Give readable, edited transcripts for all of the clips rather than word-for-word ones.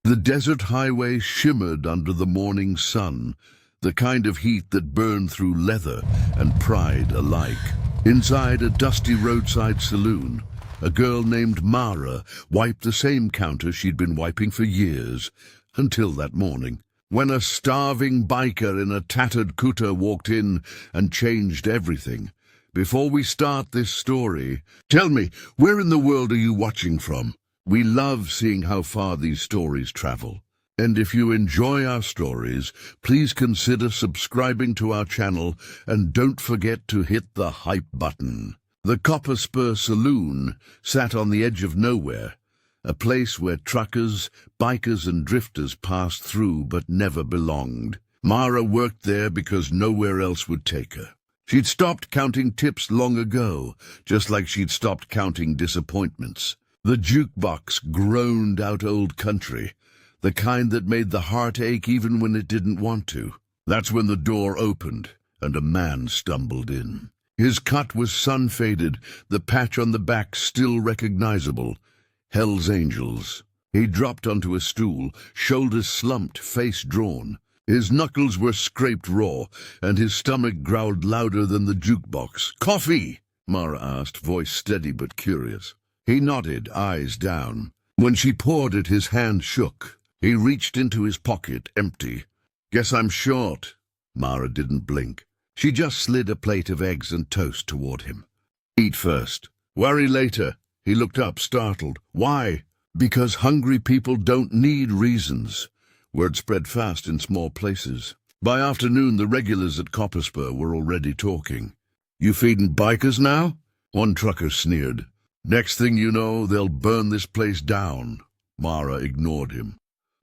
The desert highway shimmered under the morning sun, the kind of heat that burned through leather and pride alike. Inside a dusty roadside saloon, a girl named Mara wiped the same counter she'd been wiping for years, until that morning, when a starving biker in a tattered kuta walked in and changed everything. Before we start this story, tell me, where in the world are you watching from? We love seeing how far these stories travel. And if you enjoy our stories, please consider subscribing to our channel and don't forget to hit the hype button. The Copper Spur Saloon sat on the edge of nowhere, a place where truckers, bikers and drifters passed through but never belonged. Mara worked there because nowhere else would take her. She'd stopped counting tips long ago, just like she'd stopped counting disappointments. The jukebox groaned out old country, the kind that made the heart ache even when it didn't want to. That's when the door opened, and a man stumbled in. His cut was sun-faded, the patch on the back still recognizable. Hellsangels. He dropped onto a stool, shoulders slumped, face drawn. His knuckles were scraped raw, and his stomach growled louder than the jukebox. "Coffee?" Mara asked, voice steady but curious. He nodded, eyes down. When she poured it, his hand shook. He reached into his pocket, empty. "Guess I'm short." Mara didn't blink. She just slid a plate of eggs and toast toward him. "Eat first. Worry later." He looked up, startled. "Why?" "Because hungry people don't need reasons." Word spread fast in small places. By afternoon, the regulars at Copper Spur were already talking. "You feeding bikers now?" One trucker sneered. "Next thing you know, they'll burn this place down." Mara ignored him.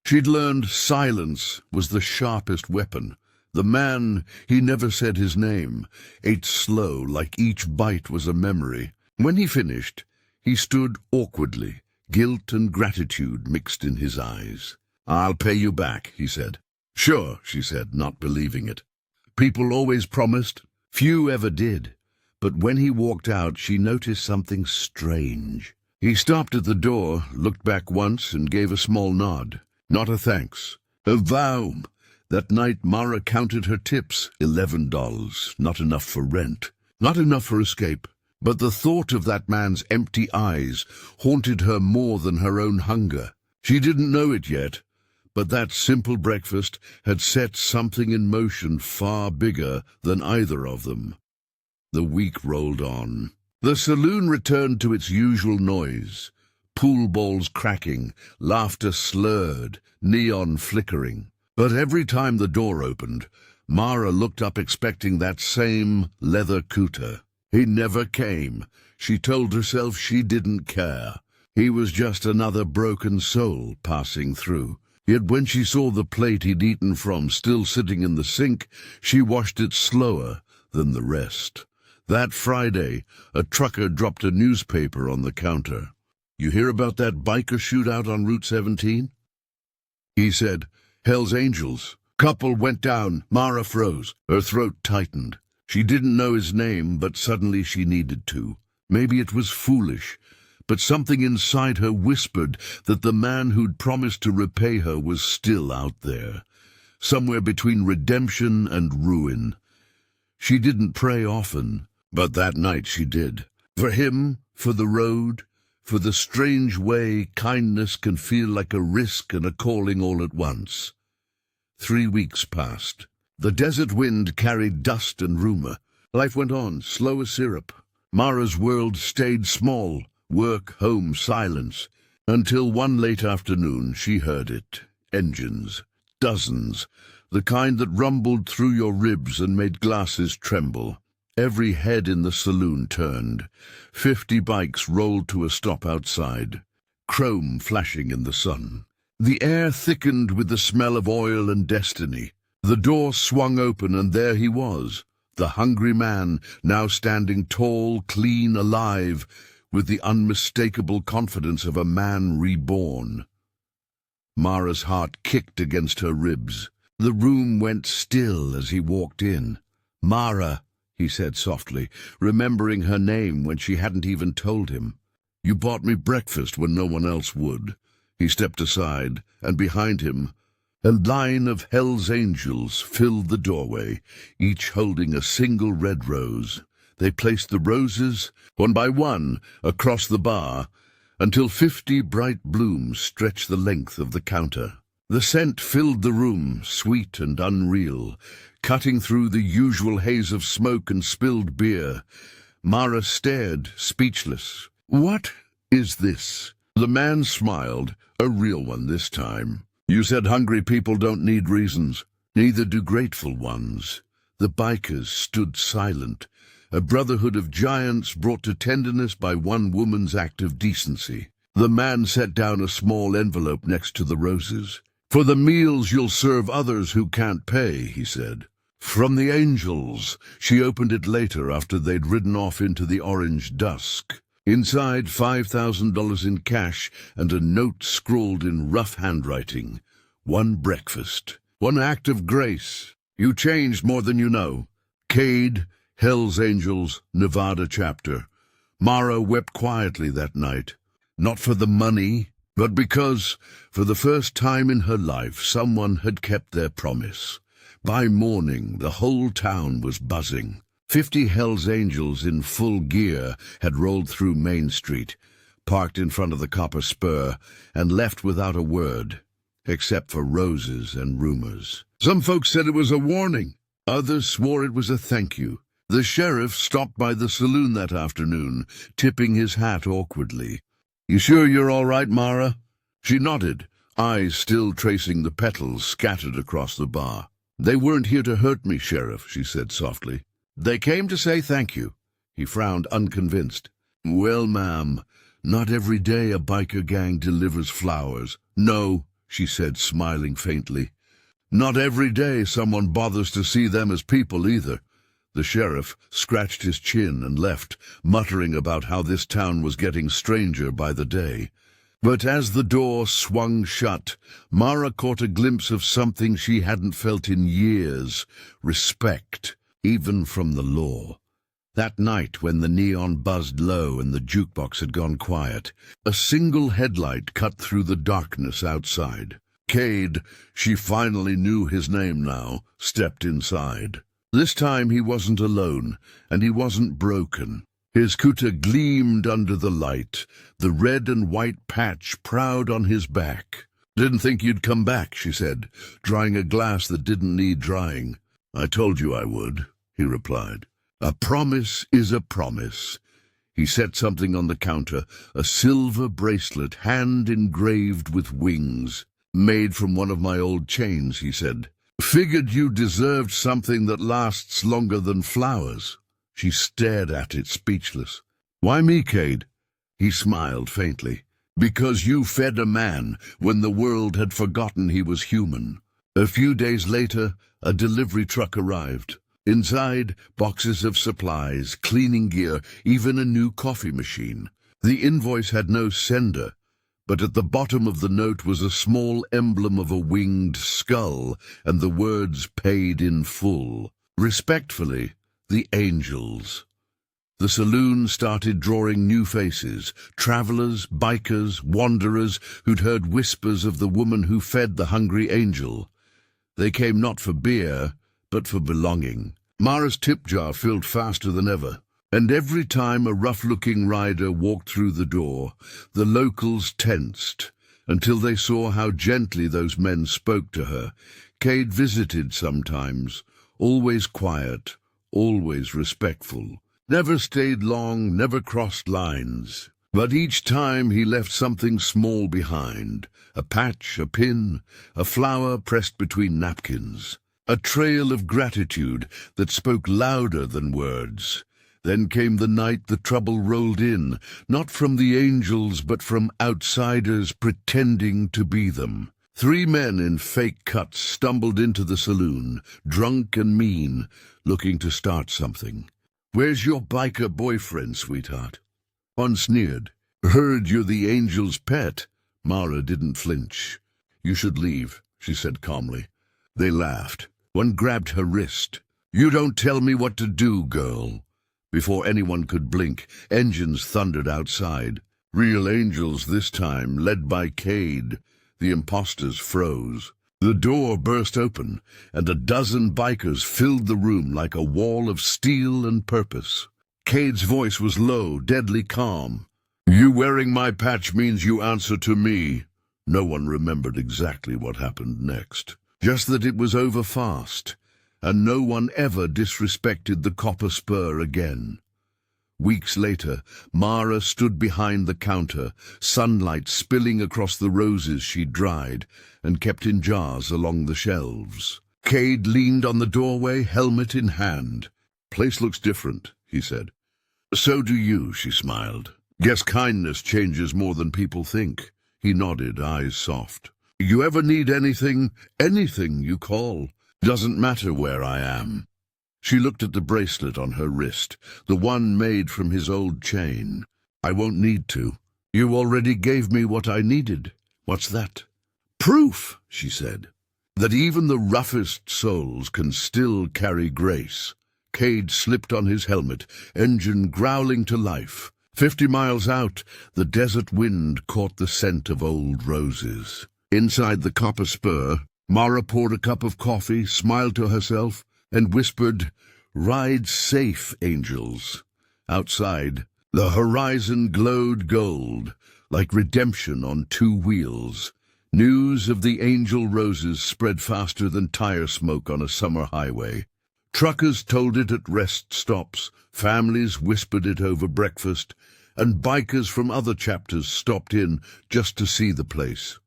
She'd learned silence was the sharpest weapon. The man, he never said his name, ate slow, like each bite was a memory. When he finished, he stood awkwardly, guilt and gratitude mixed in his eyes. "I'll pay you back," he said. "Sure," she said, not believing it. People always promised. Few ever did. But when he walked out, she noticed something strange. He stopped at the door, looked back once, and gave a small nod. Not a thanks. A vow. That night, Mara counted her tips. $11. Not enough for rent. Not enough for escape. But the thought of that man's empty eyes haunted her more than her own hunger. She didn't know it yet, but that simple breakfast had set something in motion far bigger than either of them. The week rolled on. The saloon returned to its usual noise. Pool balls cracking, laughter slurred, neon flickering. But every time the door opened, Mara looked up expecting that same leather kuta. He never came. She told herself she didn't care. He was just another broken soul passing through. Yet when she saw the plate he'd eaten from still sitting in the sink, she washed it slower than the rest. That Friday, a trucker dropped a newspaper on the counter. "You hear about that biker shootout on Route 17? He said, "Hell's Angels. Couple went down." Mara froze. Her throat tightened. She didn't know his name, but suddenly she needed to. Maybe it was foolish, but something inside her whispered that the man who'd promised to repay her was still out there, somewhere between redemption and ruin. She didn't pray often, but that night she did. For him, for the road, for the strange way kindness can feel like a risk and a calling all at once. 3 weeks passed. The desert wind carried dust and rumor. Life went on, slow as syrup. Mara's world stayed small, work, home, silence, until one late afternoon she heard it. Engines. Dozens. The kind that rumbled through your ribs and made glasses tremble. Every head in the saloon turned. 50 bikes rolled to a stop outside, chrome flashing in the sun. The air thickened with the smell of oil and destiny. The door swung open, and there he was, the hungry man, now standing tall, clean, alive, with the unmistakable confidence of a man reborn. Mara's heart kicked against her ribs. The room went still as he walked in. "Mara," he said softly, remembering her name when she hadn't even told him. "You bought me breakfast when no one else would. He stepped aside, and behind him, a line of hellsangels filled the doorway, each holding a single red rose. They placed the roses, one by one, across the bar, until 50 bright blooms stretched the length of the counter. The scent filled the room, sweet and unreal, cutting through the usual haze of smoke and spilled beer. Mara stared, speechless. "What is this?" The man smiled, a real one this time. "You said hungry people don't need reasons. Neither do grateful ones." The bikers stood silent, a brotherhood of giants brought to tenderness by one woman's act of decency. The man set down a small envelope next to the roses. "For the meals you'll serve others who can't pay," he said. "From the angels." She opened it later after they'd ridden off into the orange dusk. Inside, $5,000 in cash and a note scrawled in rough handwriting. "One breakfast. One act of grace. You changed more than you know. Cade, Hell's Angels, Nevada chapter." Mara wept quietly that night. Not for the money, but because, for the first time in her life, someone had kept their promise. By morning, the whole town was buzzing. 50 Hell's Angels in full gear had rolled through Main Street, parked in front of the Copper Spur, and left without a word, except for roses and rumors. Some folks said it was a warning. Others swore it was a thank you. The sheriff stopped by the saloon that afternoon, tipping his hat awkwardly. "You sure you're all right, Mara?" She nodded, eyes still tracing the petals scattered across the bar. "They weren't here to hurt me, Sheriff," she said softly. "They came to say thank you." He frowned, unconvinced. "Well, ma'am, not every day a biker gang delivers flowers." "No," she said, smiling faintly. "Not every day someone bothers to see them as people, either." The sheriff scratched his chin and left, muttering about how this town was getting stranger by the day. But as the door swung shut, Mara caught a glimpse of something she hadn't felt in years: respect, even from the law. That night, when the neon buzzed low and the jukebox had gone quiet, a single headlight cut through the darkness outside. Cade, she finally knew his name now, stepped inside. This time he wasn't alone, and he wasn't broken. His kuta gleamed under the light, the red and white patch proud on his back. "Didn't think you'd come back," she said, drying a glass that didn't need drying. "I told you I would," he replied. "A promise is a promise." He set something on the counter, a silver bracelet, hand-engraved with wings. "Made from one of my old chains," he said. "Figured you deserved something that lasts longer than flowers." She stared at it, speechless. "Why me, Cade?" He smiled faintly. "Because you fed a man when the world had forgotten he was human." A few days later, a delivery truck arrived. Inside, boxes of supplies, cleaning gear, even a new coffee machine. The invoice had no sender, but at the bottom of the note was a small emblem of a winged skull and the words "paid in full." Respectfully, the Angels. The saloon started drawing new faces, travelers, bikers, wanderers who'd heard whispers of the woman who fed the hungry angel. They came not for beer, but for belonging. Mara's tip jar filled faster than ever, and every time a rough-looking rider walked through the door, the locals tensed, until they saw how gently those men spoke to her. Cade visited sometimes, always quiet, always respectful. Never stayed long, never crossed lines. But each time he left something small behind: a patch, a pin, a flower pressed between napkins. A trail of gratitude that spoke louder than words. Then came the night the trouble rolled in, not from the angels but from outsiders pretending to be them. 3 men in fake cuts stumbled into the saloon, drunk and mean, looking to start something. "Where's your biker boyfriend, sweetheart?" One sneered. "Heard you're the angel's pet." Mara didn't flinch. "You should leave," she said calmly. They laughed. One grabbed her wrist. "You don't tell me what to do, girl." Before anyone could blink, engines thundered outside. Real angels this time, led by Cade. The imposters froze. The door burst open, and a dozen bikers filled the room like a wall of steel and purpose. Cade's voice was low, deadly calm. "You wearing my patch means you answer to me." No one remembered exactly what happened next, just that it was over fast, and no one ever disrespected the copper spur again. Weeks later, Mara stood behind the counter, sunlight spilling across the roses she'd dried and kept in jars along the shelves. Cade leaned on the doorway, helmet in hand. "Place looks different," he said. "So do you," she smiled. "Guess kindness changes more than people think." He nodded, eyes soft. "You ever need anything you call. Doesn't matter where I am." She looked at the bracelet on her wrist, the one made from his old chain. "I won't need to. You already gave me what I needed." "What's that?" "Proof," she said, "that even the roughest souls can still carry grace." Cade slipped on his helmet, engine growling to life. 50 miles out, the desert wind caught the scent of old roses. Inside the copper spur, Mara poured a cup of coffee, smiled to herself, and whispered, "Ride safe, angels." Outside, the horizon glowed gold, like redemption on 2 wheels. News of the angel roses spread faster than tire smoke on a summer highway. Truckers told it at rest stops, families whispered it over breakfast, and bikers from other chapters stopped in just to see the place.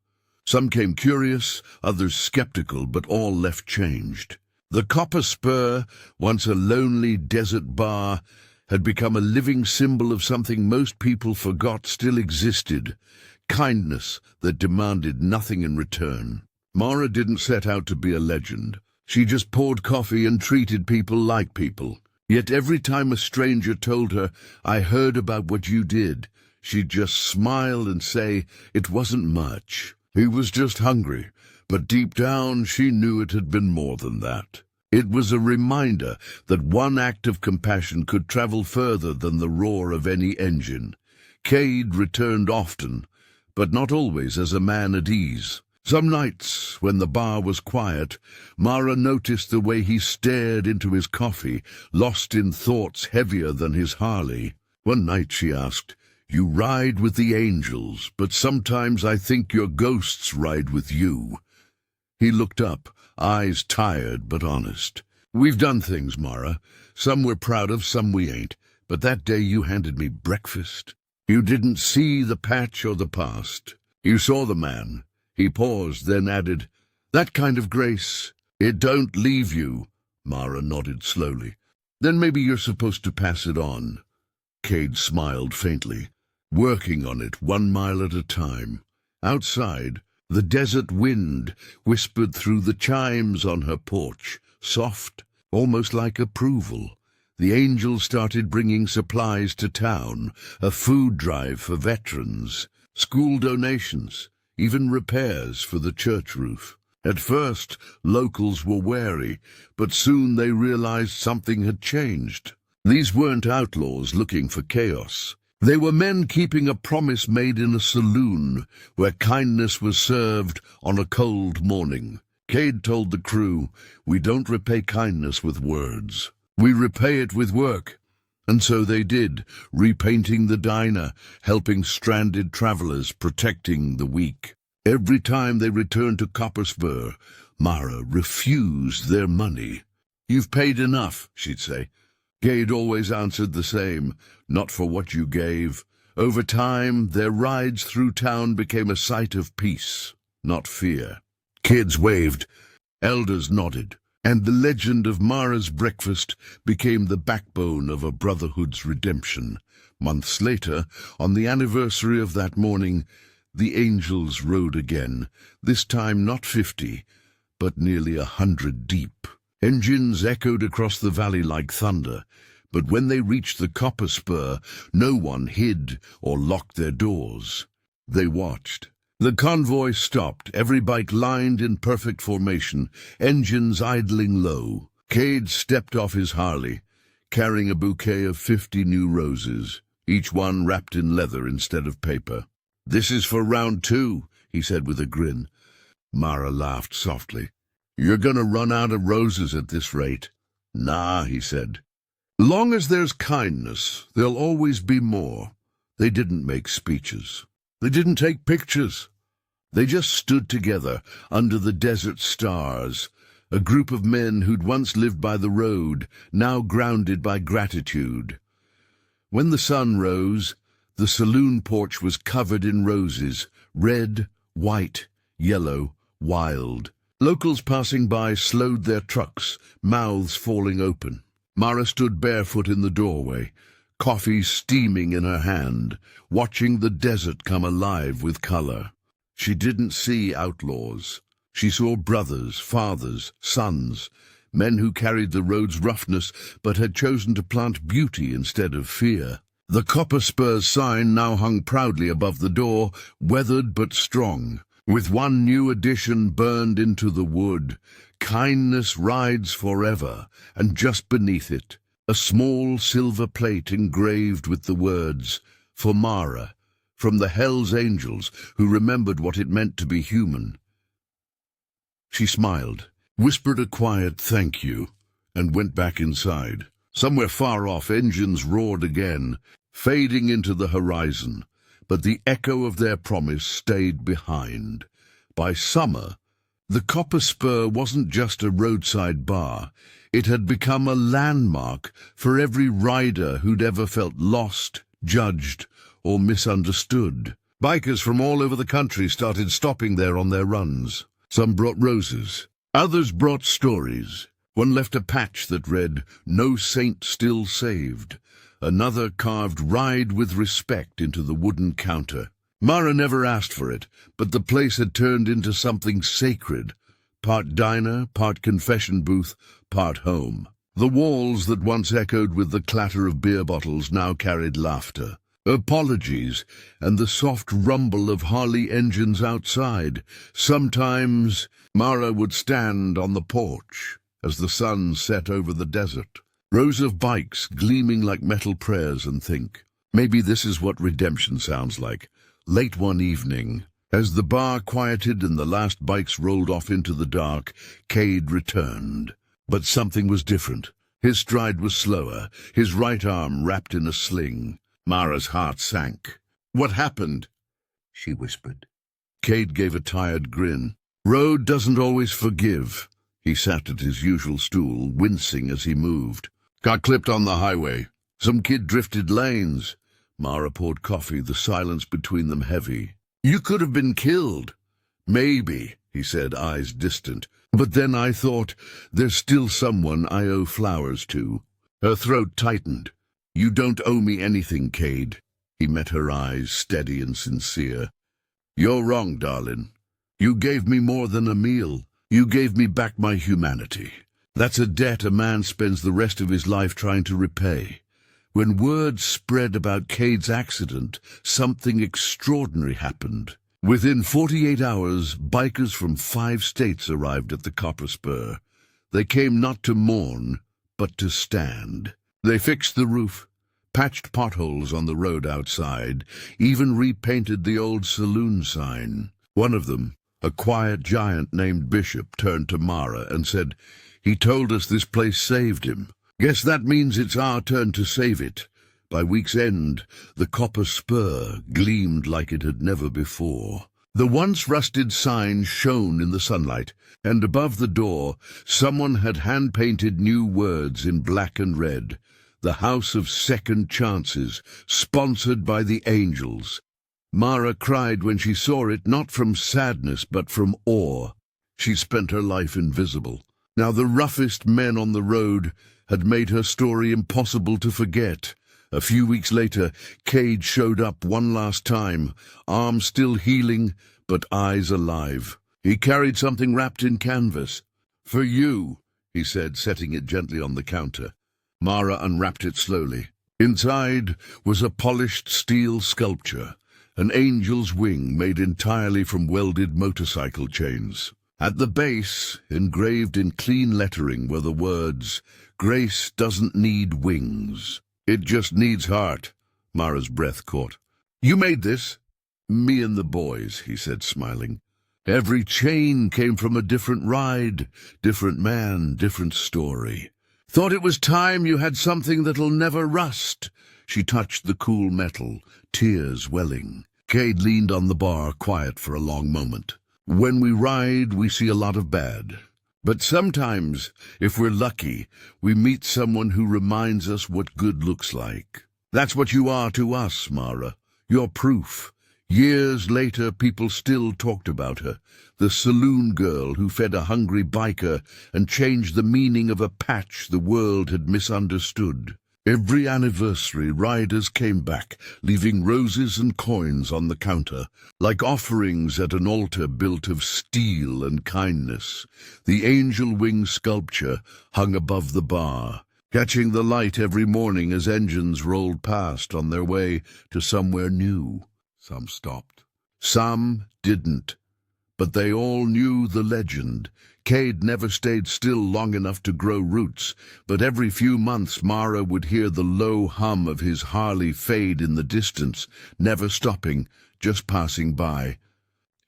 Some came curious, others skeptical, but all left changed. The copper spur, once a lonely desert bar, had become a living symbol of something most people forgot still existed: kindness that demanded nothing in return. Mara didn't set out to be a legend. She just poured coffee and treated people like people. Yet every time a stranger told her, "I heard about what you did," she'd just smile and say it wasn't much. He was just hungry, but deep down she knew it had been more than that. It was a reminder that one act of compassion could travel further than the roar of any engine. Cade returned often, but not always as a man at ease. Some nights, when the bar was quiet, Mara noticed the way he stared into his coffee, lost in thoughts heavier than his Harley. One night she asked, "You ride with the angels, but sometimes I think your ghosts ride with you." He looked up, eyes tired but honest. "We've done things, Mara. Some we're proud of, some we ain't. But that day you handed me breakfast. You didn't see the patch or the past. You saw the man." He paused, then added, "That kind of grace, it don't leave you." Mara nodded slowly. "Then maybe you're supposed to pass it on." Cade smiled faintly. "Working on it 1 mile at a time." Outside, the desert wind whispered through the chimes on her porch, soft, almost like approval. The angels started bringing supplies to town, a food drive for veterans, school donations, even repairs for the church roof. At first, locals were wary, but soon they realized something had changed. These weren't outlaws looking for chaos. They were men keeping a promise made in a saloon, where kindness was served on a cold morning. Cade told the crew, "We don't repay kindness with words. We repay it with work." And so they did, repainting the diner, helping stranded travelers, protecting the weak. Every time they returned to Copper Spur, Mara refused their money. "You've paid enough," she'd say. Cade always answered the same, "Not for what you gave." Over time, their rides through town became a sight of peace, not fear. Kids waved, elders nodded, and the legend of Mara's breakfast became the backbone of a brotherhood's redemption. Months later, on the anniversary of that morning, the angels rode again, this time not 50, but nearly 100 deep. Engines echoed across the valley like thunder, but when they reached the Copper Spur, no one hid or locked their doors. They watched. The convoy stopped, every bike lined in perfect formation, engines idling low. Cade stepped off his Harley, carrying a bouquet of 50 new roses. each one wrapped in leather instead of paper. "This is for round 2, he said with a grin. Mara laughed softly. "You're gonna run out of roses at this rate." "Nah," he said. "Long as there's kindness, there'll always be more." They didn't make speeches. They didn't take pictures. They just stood together under the desert stars, a group of men who'd once lived by the road, now grounded by gratitude. When the sun rose, the saloon porch was covered in roses, red, white, yellow, wild. Locals passing by slowed their trucks, mouths falling open. Mara stood barefoot in the doorway, coffee steaming in her hand, watching the desert come alive with color. She didn't see outlaws. She saw brothers, fathers, sons, men who carried the road's roughness but had chosen to plant beauty instead of fear. The copper spurs sign now hung proudly above the door, weathered but strong, with one new addition burned into the wood: "Kindness rides forever," and just beneath it, a small silver plate engraved with the words, "For Mara, from the hellsangels who remembered what it meant to be human." She smiled, whispered a quiet "thank you," and went back inside. Somewhere far off, engines roared again, fading into the horizon, but the echo of their promise stayed behind. By summer, the Copper Spur wasn't just a roadside bar. It had become a landmark for every rider who'd ever felt lost, judged, or misunderstood. Bikers from all over the country started stopping there on their runs. Some brought roses. Others brought stories. One left a patch that read, "No saint still saved." Another carved "Ride with respect" into the wooden counter. Mara never asked for it, but the place had turned into something sacred. Part diner, part confession booth, part home. The walls that once echoed with the clatter of beer bottles now carried laughter, apologies, and the soft rumble of Harley engines outside. Sometimes Mara would stand on the porch as the sun set over the desert, rows of bikes gleaming like metal prayers, and think, maybe this is what redemption sounds like. Late one evening, as the bar quieted and the last bikes rolled off into the dark, Cade returned. But something was different. His stride was slower, his right arm wrapped in a sling. Mara's heart sank. "What happened?" she whispered. Cade gave a tired grin. "Road doesn't always forgive." He sat at his usual stool, wincing as he moved. "Got clipped on the highway. Some kid drifted lanes." Mara poured coffee, the silence between them heavy. "You could have been killed." "Maybe," he said, eyes distant. "But then I thought, there's still someone I owe flowers to." Her throat tightened. "You don't owe me anything, Cade." He met her eyes, steady and sincere. "You're wrong, darling. You gave me more than a meal. You gave me back my humanity. That's a debt a man spends the rest of his life trying to repay." When word spread about Cade's accident, something extraordinary happened. Within 48 hours, bikers from 5 states arrived at the Copper Spur. They came not to mourn, but to stand. They fixed the roof, patched potholes on the road outside, even repainted the old saloon sign. One of them, a quiet giant named Bishop, turned to Mara and said, "He told us this place saved him. Guess that means it's our turn to save it." By week's end, the Copper Spur gleamed like it had never before. The once rusted sign shone in the sunlight, and above the door, someone had hand-painted new words in black and red. "The House of Second Chances, sponsored by the angels." Mara cried when she saw it, not from sadness but from awe. She spent her life invisible. Now the roughest men on the road had made her story impossible to forget. A few weeks later, Cade showed up one last time, arm still healing, but eyes alive. He carried something wrapped in canvas. "For you," he said, setting it gently on the counter. Mara unwrapped it slowly. Inside was a polished steel sculpture, an angel's wing made entirely from welded motorcycle chains. At the base, engraved in clean lettering, were the words, "Grace doesn't need wings. It just needs heart." Mara's breath caught. "You made this?" "Me and the boys," he said, smiling. "Every chain came from a different ride, different man, different story. Thought it was time you had something that'll never rust." She touched the cool metal, tears welling. Cade leaned on the bar, quiet for a long moment. "When we ride, we see a lot of bad. But sometimes, if we're lucky, we meet someone who reminds us what good looks like. That's what you are to us, Mara. You're proof." Years later, people still talked about her, the saloon girl who fed a hungry biker and changed the meaning of a patch the world had misunderstood. Every anniversary, riders came back, leaving roses and coins on the counter, like offerings at an altar built of steel and kindness. The angel wing sculpture hung above the bar, catching the light every morning as engines rolled past on their way to somewhere new. Some stopped. Some didn't. But they all knew the legend. Cade never stayed still long enough to grow roots, but every few months Mara would hear the low hum of his Harley fade in the distance, never stopping, just passing by.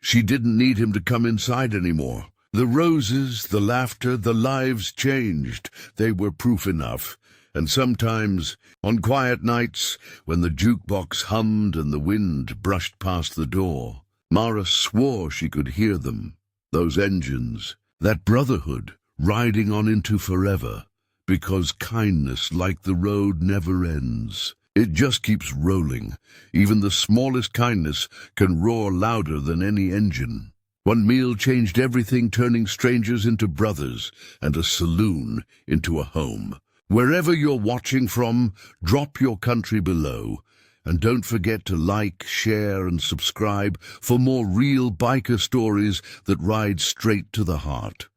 She didn't need him to come inside anymore. The roses, the laughter, the lives changed. They were proof enough. And sometimes, on quiet nights, when the jukebox hummed and the wind brushed past the door, Mara swore she could hear them. Those engines, that brotherhood, riding on into forever. Because kindness, like the road, never ends. It just keeps rolling. Even the smallest kindness can roar louder than any engine. One meal changed everything, turning strangers into brothers and a saloon into a home. Wherever you're watching from, drop your country below. And don't forget to like, share, and subscribe for more real biker stories that ride straight to the heart.